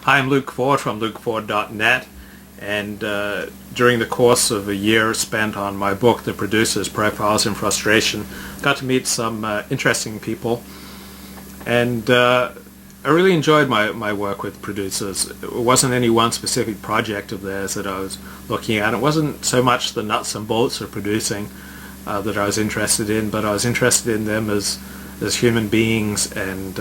Hi, I'm Luke Ford from lukeford.net, and during the course of a year spent on my book, The Producer's Profiles in Frustration, got to meet some interesting people, and I really enjoyed my work with producers. It wasn't any one specific project of theirs that I was looking at. It wasn't so much the nuts and bolts of producing that I was interested in, but I was interested in them as human beings and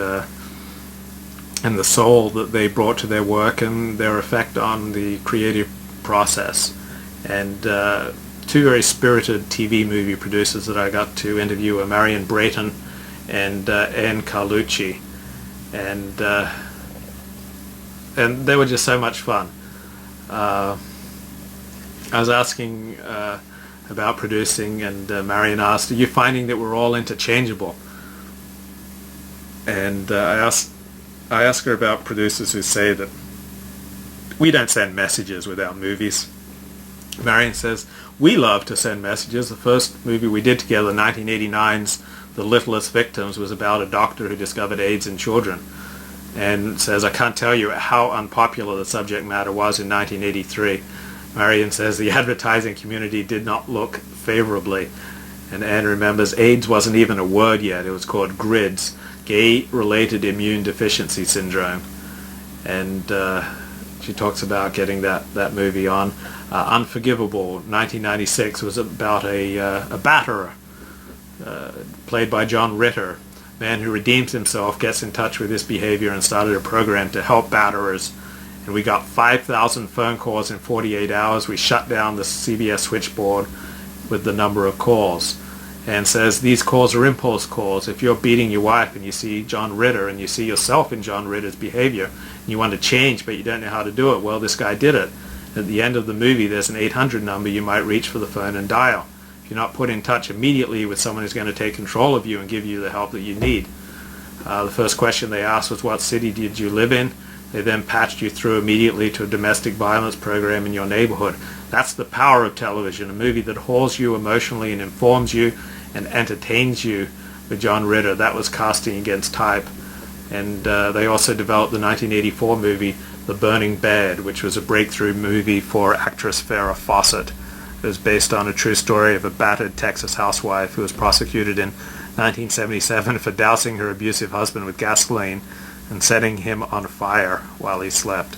the soul that they brought to their work and their effect on the creative process. And two very spirited TV movie producers that I got to interview were Marian Brayton and Carlucci, and they were just so much fun. I was asking about producing, and Marian asked, "Are you finding that we're all interchangeable?" And I ask her about producers who say that we don't send messages with our movies. Marian says, "We love to send messages. The first movie we did together, 1989's The Littlest Victims, was about a doctor who discovered AIDS in children." And says, "I can't tell you how unpopular the subject matter was in 1983. Marian says, "The advertising community did not look favorably." And Anne remembers, AIDS wasn't even a word yet. It was called GRIDS, Gay-Related Immune Deficiency Syndrome. And she talks about getting that movie on. Unforgivable, 1996, was about a batterer played by John Ritter. Man who redeems himself, gets in touch with this behavior and started a program to help batterers. And we got 5,000 phone calls in 48 hours. We shut down the CBS switchboard with the number of calls. And says these calls are impulse calls. If you're beating your wife and you see John Ritter and you see yourself in John Ritter's behavior and you want to change but you don't know how to do it, well, this guy did it. At the end of the movie there's an 800 number you might reach for the phone and dial. If you're not put in touch immediately with someone who's going to take control of you and give you the help that you need. The first question they asked was, what city did you live in? They then patched you through immediately to a domestic violence program in your neighborhood. That's the power of television, a movie that hauls you emotionally and informs you and entertains you. With John Ritter, that was casting against type. And they also developed the 1984 movie The Burning Bed, which was a breakthrough movie for actress Farrah Fawcett. It was based on a true story of a battered Texas housewife who was prosecuted in 1977 for dousing her abusive husband with gasoline and setting him on fire while he slept.